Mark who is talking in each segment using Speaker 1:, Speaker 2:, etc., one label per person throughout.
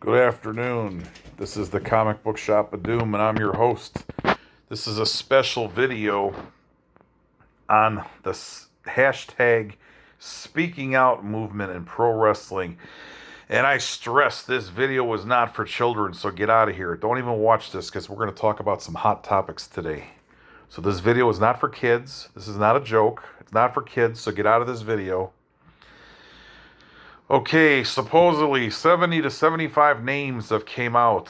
Speaker 1: Good afternoon. This is the Comic Book Shop of Doom, and I'm your host. This is a special video on the hashtag Speaking Out movement in pro wrestling. And I stress this video was not for children, so get out of here. Don't even watch this because we're going to talk about some hot topics today. So this video is not for kids. This is not a joke. It's not for kids, so get out of this video. Okay, supposedly 70 to 75 names have came out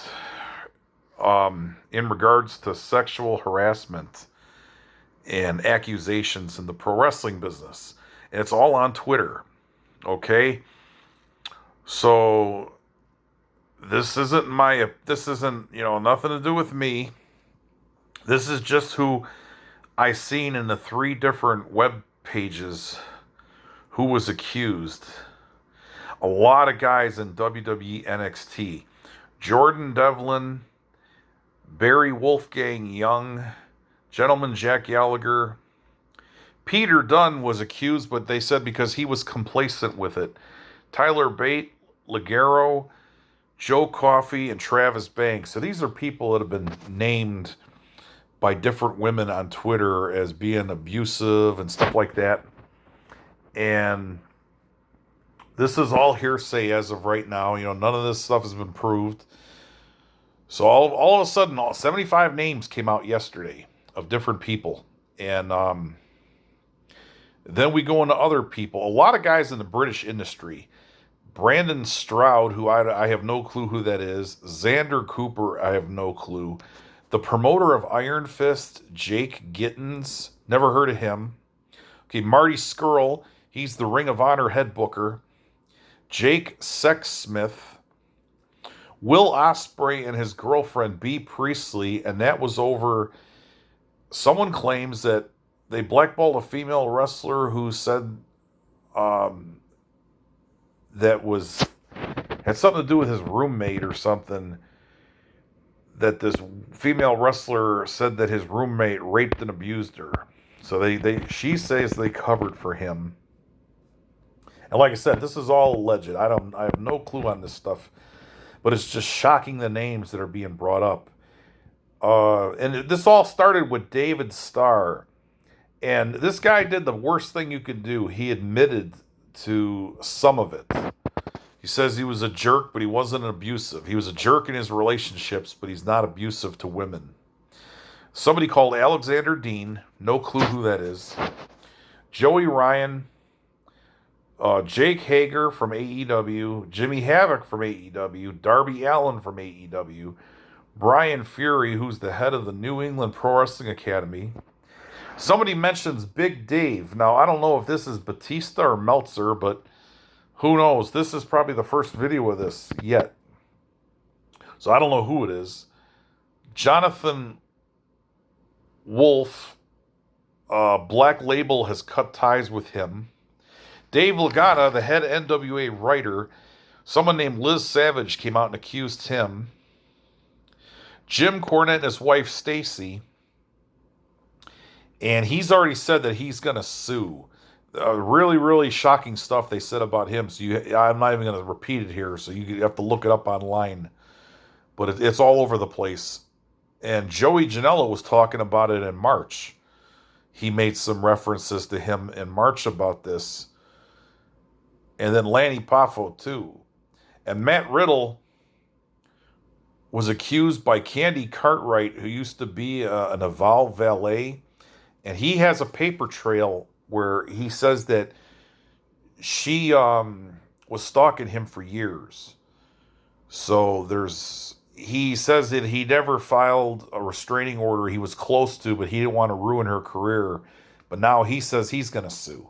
Speaker 1: in regards to sexual harassment and accusations in the pro wrestling business. And it's all on Twitter. Okay? So this isn't nothing to do with me. This is just who I seen in the 3 different web pages who was accused. A lot of guys in WWE NXT. Jordan Devlin, Barry Wolfgang Young, Gentleman Jack Gallagher. Peter Dunne was accused, but they said because he was complacent with it. Tyler Bate, Ligero, Joe Coffey, and Travis Banks. So these are people that have been named by different women on Twitter as being abusive and stuff like that. And this is all hearsay as of right now. None of this stuff has been proved. So all of a sudden, 75 names came out yesterday of different people. And then we go into other people. A lot of guys in the British industry. Brandon Stroud, who I have no clue who that is. Xander Cooper, I have no clue. The promoter of Iron Fist, Jake Gittins, never heard of him. Okay, Marty Scurll, he's the Ring of Honor head booker. Jake Sexsmith, Will Ospreay and his girlfriend Bea Priestley, and that was over. Someone claims that they blackballed a female wrestler who said that had something to do with his roommate or something. That this female wrestler said that his roommate raped and abused her. So she says they covered for him. And like I said, this is all alleged. I have no clue on this stuff, but it's just shocking the names that are being brought up. And this all started with David Starr, and this guy did the worst thing you could do. He admitted to some of it. He says he was a jerk, but he wasn't abusive. He was a jerk in his relationships, but he's not abusive to women. Somebody called Alexander Dean, no clue who that is. Joey Ryan. Jake Hager from AEW, Jimmy Havoc from AEW, Darby Allin from AEW, Brian Fury, who's the head of the New England Pro Wrestling Academy. Somebody mentions Big Dave. Now, I don't know if this is Batista or Meltzer, but who knows? This is probably the first video of this yet. So I don't know who it is. Jonathan Wolf, Black Label has cut ties with him. Dave Lagana, the head NWA writer, someone named Liz Savage came out and accused him. Jim Cornette and his wife Stacy, and he's already said that he's going to sue. Really, really shocking stuff they said about him. So I'm not even going to repeat it here, so you have to look it up online. But it's all over the place. And Joey Janela was talking about it in March. He made some references to him in March about this. And then Lanny Poffo, too. And Matt Riddle was accused by Candy Cartwright, who used to be an Evolve valet. And he has a paper trail where he says that she was stalking him for years. So he says that he never filed a restraining order. He was close to, but he didn't want to ruin her career. But now he says he's going to sue.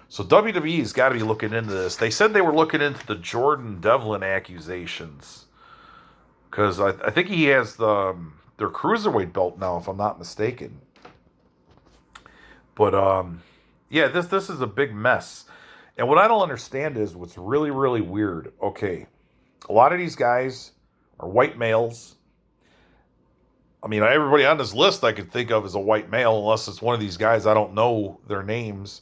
Speaker 1: So WWE's got to be looking into this. They said they were looking into the Jordan Devlin accusations. Because I think he has their cruiserweight belt now, if I'm not mistaken. But, yeah, this is a big mess. And what I don't understand is what's really, really weird. Okay, a lot of these guys are white males. I mean, everybody on this list I could think of as a white male, unless it's one of these guys I don't know their names.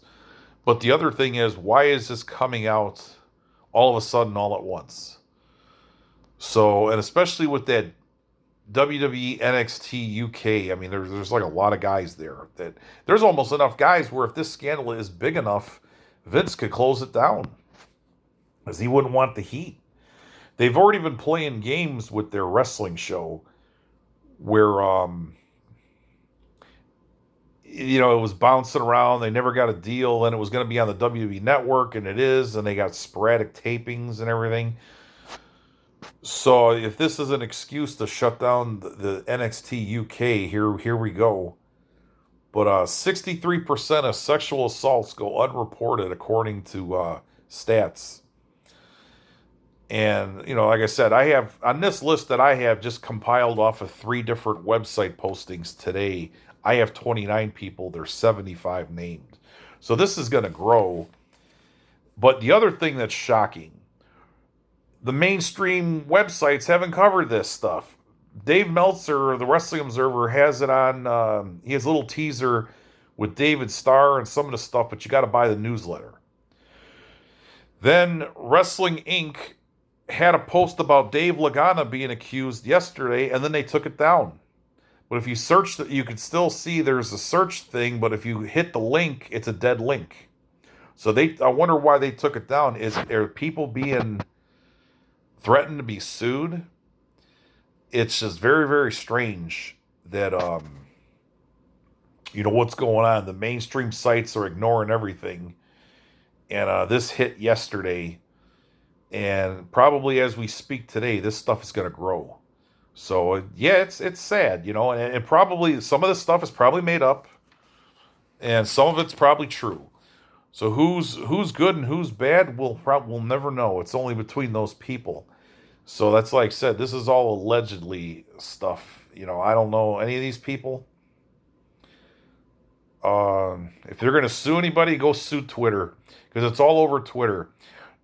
Speaker 1: But the other thing is, why is this coming out all of a sudden, all at once? So, and especially with that WWE NXT UK, I mean, there's like a lot of guys there that there's almost enough guys where if this scandal is big enough, Vince could close it down because he wouldn't want the heat. They've already been playing games with their wrestling show where it was bouncing around. They never got a deal, and it was going to be on the WWE network, and it is, and they got sporadic tapings and everything. So if this is an excuse to shut down the NXT UK, here we go. But 63% of sexual assaults go unreported, according to stats. And like I said, I have on this list that I have just compiled off of 3 different website postings today. I have 29 people. There's 75 named. So this is going to grow. But the other thing that's shocking, the mainstream websites haven't covered this stuff. Dave Meltzer, the Wrestling Observer, has it on. He has a little teaser with David Starr and some of the stuff, but you got to buy the newsletter. Then Wrestling Inc. had a post about Dave Lagana being accused yesterday, and then they took it down. But if you search, you can still see there's a search thing, but if you hit the link, it's a dead link. So I wonder why they took it down. Are people being threatened to be sued? It's just very, very strange that what's going on. The mainstream sites are ignoring everything, and this hit yesterday, and probably as we speak today, this stuff is going to grow. So yeah, it's sad, and probably some of this stuff is probably made up, and some of it's probably true. So who's good and who's bad, we'll never know. It's only between those people. So that's like I said, this is all allegedly stuff. I don't know any of these people. If they're going to sue anybody, go sue Twitter because it's all over Twitter.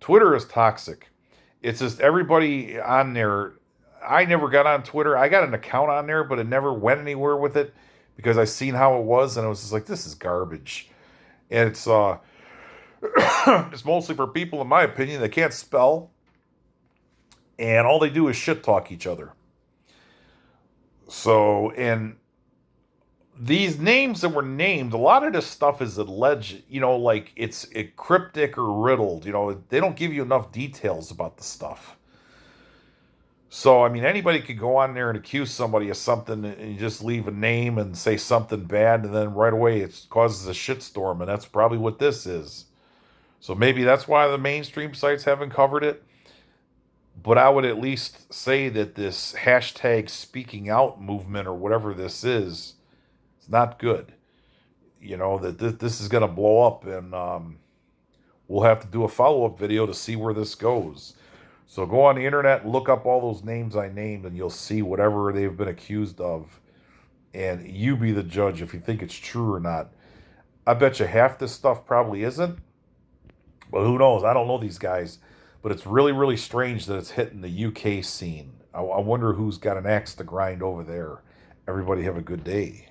Speaker 1: Twitter is toxic. It's just everybody on there. I never got on Twitter. I got an account on there, but it never went anywhere with it because I seen how it was, and it was just like, this is garbage. And it's it's mostly for people, in my opinion, that can't spell, and all they do is shit talk each other. So, and these names that were named, a lot of this stuff is alleged, like it's cryptic or riddled. They don't give you enough details about the stuff. So, I mean, anybody could go on there and accuse somebody of something and you just leave a name and say something bad, and then right away it causes a shitstorm, and that's probably what this is. So maybe that's why the mainstream sites haven't covered it. But I would at least say that this hashtag speaking out movement or whatever this is, it's not good. That this is going to blow up, and we'll have to do a follow-up video to see where this goes. So go on the internet and look up all those names I named, and you'll see whatever they've been accused of. And you be the judge if you think it's true or not. I bet you half this stuff probably isn't. But who knows? I don't know these guys. But it's really, really strange that it's hitting the UK scene. I wonder who's got an axe to grind over there. Everybody have a good day.